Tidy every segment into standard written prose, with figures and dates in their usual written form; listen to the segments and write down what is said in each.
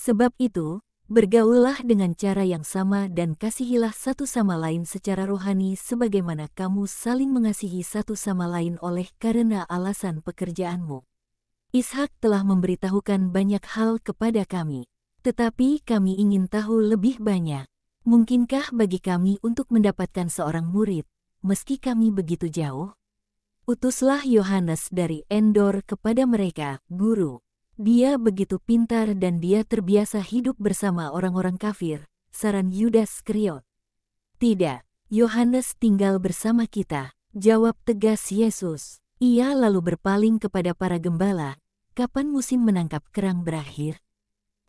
Sebab itu, bergaullah dengan cara yang sama dan kasihilah satu sama lain secara rohani sebagaimana kamu saling mengasihi satu sama lain oleh karena alasan pekerjaanmu. Ishak telah memberitahukan banyak hal kepada kami, tetapi kami ingin tahu lebih banyak. Mungkinkah bagi kami untuk mendapatkan seorang murid, meski kami begitu jauh? Utuslah Yohanes dari Endor kepada mereka, Guru. Dia begitu pintar dan dia terbiasa hidup bersama orang-orang kafir, saran Yudas Kriot. Tidak, Yohanes tinggal bersama kita, jawab tegas Yesus. Ia lalu berpaling kepada para gembala, kapan musim menangkap kerang berakhir?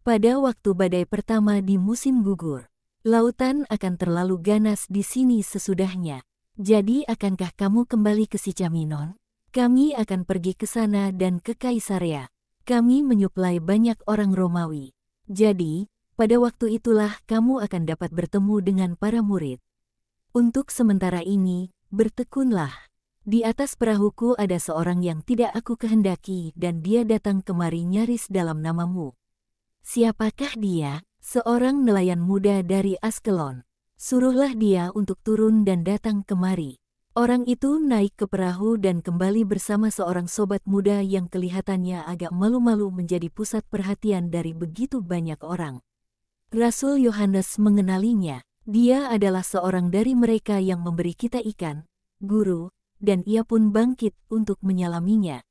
Pada waktu badai pertama di musim gugur, lautan akan terlalu ganas di sini sesudahnya. Jadi akankah kamu kembali ke Sicaminon? Kami akan pergi ke sana dan ke Kaisarea. Kami menyuplai banyak orang Romawi. Jadi, pada waktu itulah kamu akan dapat bertemu dengan para murid. Untuk sementara ini, bertekunlah. Di atas perahuku ada seorang yang tidak aku kehendaki dan dia datang kemari nyaris dalam namamu. Siapakah dia? Seorang nelayan muda dari Askelon. Suruhlah dia untuk turun dan datang kemari. Orang itu naik ke perahu dan kembali bersama seorang sobat muda yang kelihatannya agak malu-malu menjadi pusat perhatian dari begitu banyak orang. Rasul Yohanes mengenalinya. Dia adalah seorang dari mereka yang memberi kita ikan, Guru, dan ia pun bangkit untuk menyalaminya.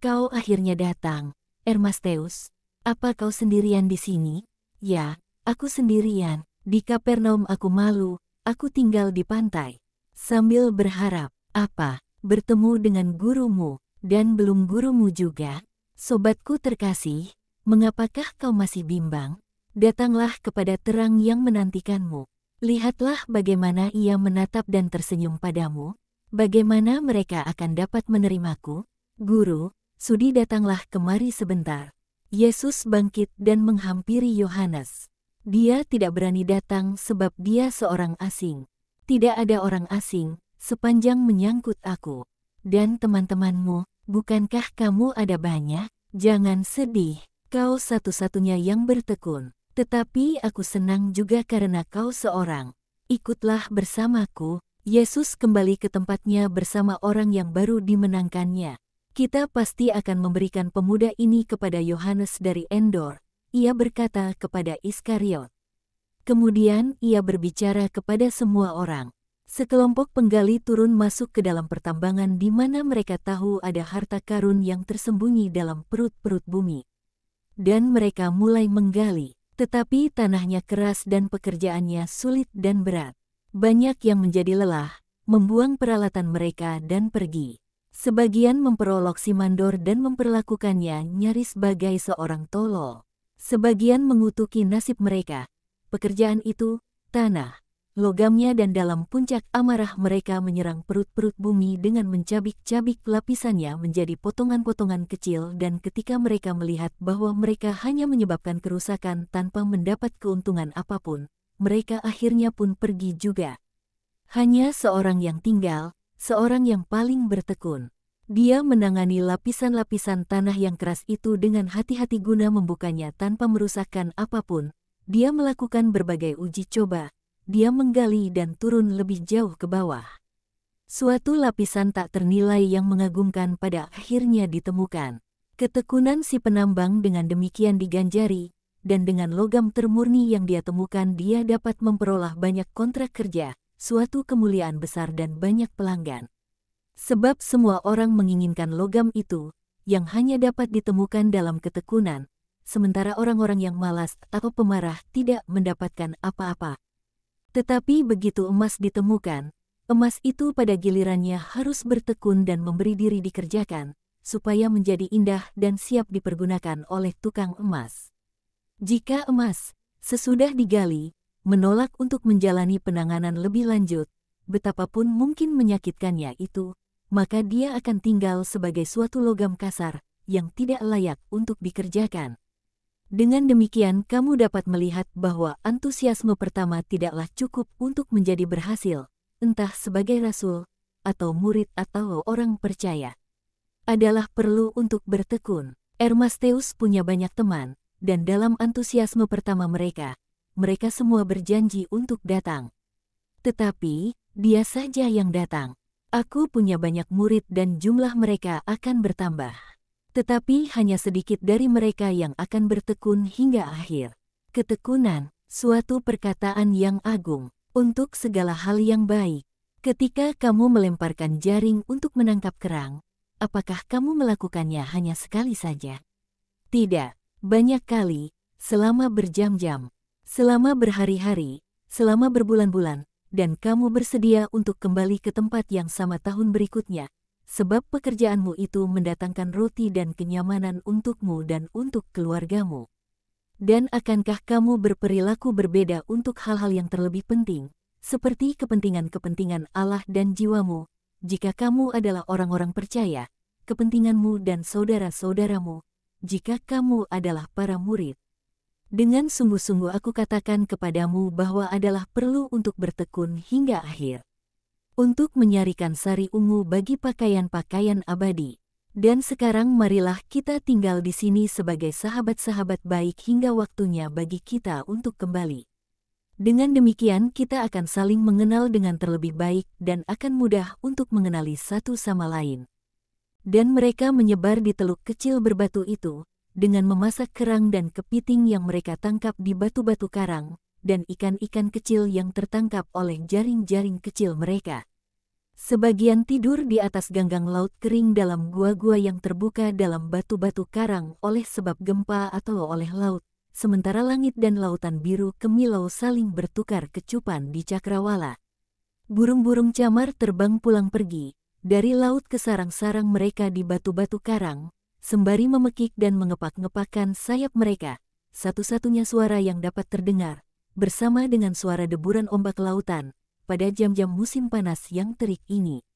Kau akhirnya datang, Ermasteus. Apa kau sendirian di sini? Ya, aku sendirian. Di Kapernaum aku malu, aku tinggal di pantai. Sambil berharap, apa, bertemu dengan gurumu, dan belum gurumu juga? Sobatku terkasih, mengapakah kau masih bimbang? Datanglah kepada terang yang menantikanmu. Lihatlah bagaimana ia menatap dan tersenyum padamu. Bagaimana mereka akan dapat menerimaku? Guru, sudi datanglah kemari sebentar. Yesus bangkit dan menghampiri Yohanes. Dia tidak berani datang sebab dia seorang asing. Tidak ada orang asing, sepanjang menyangkut aku. Dan teman-temanmu, bukankah kamu ada banyak? Jangan sedih, kau satu-satunya yang bertekun. Tetapi aku senang juga karena kau seorang. Ikutlah bersamaku. Yesus kembali ke tempatnya bersama orang yang baru dimenangkannya. Kita pasti akan memberikan pemuda ini kepada Yohanes dari Endor. Ia berkata kepada Iskariot. Kemudian ia berbicara kepada semua orang. Sekelompok penggali turun masuk ke dalam pertambangan di mana mereka tahu ada harta karun yang tersembunyi dalam perut-perut bumi. Dan mereka mulai menggali, tetapi tanahnya keras dan pekerjaannya sulit dan berat. Banyak yang menjadi lelah, membuang peralatan mereka dan pergi. Sebagian memperolok si mandor dan memperlakukannya nyaris bagai seorang tolol. Sebagian mengutuki nasib mereka. Pekerjaan itu, tanah, logamnya dan dalam puncak amarah mereka menyerang perut-perut bumi dengan mencabik-cabik lapisannya menjadi potongan-potongan kecil dan ketika mereka melihat bahwa mereka hanya menyebabkan kerusakan tanpa mendapat keuntungan apapun, mereka akhirnya pun pergi juga. Hanya seorang yang tinggal, seorang yang paling bertekun. Dia menangani lapisan-lapisan tanah yang keras itu dengan hati-hati guna membukanya tanpa merusakkan apapun. Dia melakukan berbagai uji coba. Dia menggali dan turun lebih jauh ke bawah. Suatu lapisan tak ternilai yang mengagumkan pada akhirnya ditemukan. Ketekunan si penambang dengan demikian diganjari, dan dengan logam termurni yang dia temukan dia dapat memperoleh banyak kontrak kerja, suatu kemuliaan besar dan banyak pelanggan. Sebab semua orang menginginkan logam itu, yang hanya dapat ditemukan dalam ketekunan, sementara orang-orang yang malas atau pemarah tidak mendapatkan apa-apa. Tetapi begitu emas ditemukan, emas itu pada gilirannya harus bertekun dan memberi diri dikerjakan, supaya menjadi indah dan siap dipergunakan oleh tukang emas. Jika emas, sesudah digali, menolak untuk menjalani penanganan lebih lanjut, betapapun mungkin menyakitkannya itu, maka dia akan tinggal sebagai suatu logam kasar, yang tidak layak untuk dikerjakan. Dengan demikian kamu dapat melihat bahwa antusiasme pertama tidaklah cukup untuk menjadi berhasil, entah sebagai rasul, atau murid atau orang percaya. Adalah perlu untuk bertekun. Ermasteus punya banyak teman, dan dalam antusiasme pertama mereka semua berjanji untuk datang. Tetapi, dia saja yang datang. Aku punya banyak murid dan jumlah mereka akan bertambah. Tetapi hanya sedikit dari mereka yang akan bertekun hingga akhir. Ketekunan, suatu perkataan yang agung, untuk segala hal yang baik. Ketika kamu melemparkan jaring untuk menangkap kerang, apakah kamu melakukannya hanya sekali saja? Tidak, banyak kali, selama berjam-jam, selama berhari-hari, selama berbulan-bulan, dan kamu bersedia untuk kembali ke tempat yang sama tahun berikutnya, sebab pekerjaanmu itu mendatangkan roti dan kenyamanan untukmu dan untuk keluargamu. Dan akankah kamu berperilaku berbeda untuk hal-hal yang terlebih penting, seperti kepentingan-kepentingan Allah dan jiwamu, jika kamu adalah orang-orang percaya, kepentinganmu dan saudara-saudaramu, jika kamu adalah para murid? Dengan sungguh-sungguh aku katakan kepadamu bahwa adalah perlu untuk bertekun hingga akhir. Untuk menyarikan sari ungu bagi pakaian-pakaian abadi. Dan sekarang marilah kita tinggal di sini sebagai sahabat-sahabat baik hingga waktunya bagi kita untuk kembali. Dengan demikian kita akan saling mengenal dengan terlebih baik dan akan mudah untuk mengenali satu sama lain. Dan mereka menyebar di teluk kecil berbatu itu, dengan memasak kerang dan kepiting yang mereka tangkap di batu-batu karang, dan ikan-ikan kecil yang tertangkap oleh jaring-jaring kecil mereka. Sebagian tidur di atas ganggang laut kering dalam gua-gua yang terbuka dalam batu-batu karang oleh sebab gempa atau oleh laut, sementara langit dan lautan biru kemilau saling bertukar kecupan di cakrawala. Burung-burung camar terbang pulang pergi, dari laut ke sarang-sarang mereka di batu-batu karang, sembari memekik dan mengepak-ngepakkan sayap mereka, satu-satunya suara yang dapat terdengar, bersama dengan suara deburan ombak lautan, pada jam-jam musim panas yang terik ini.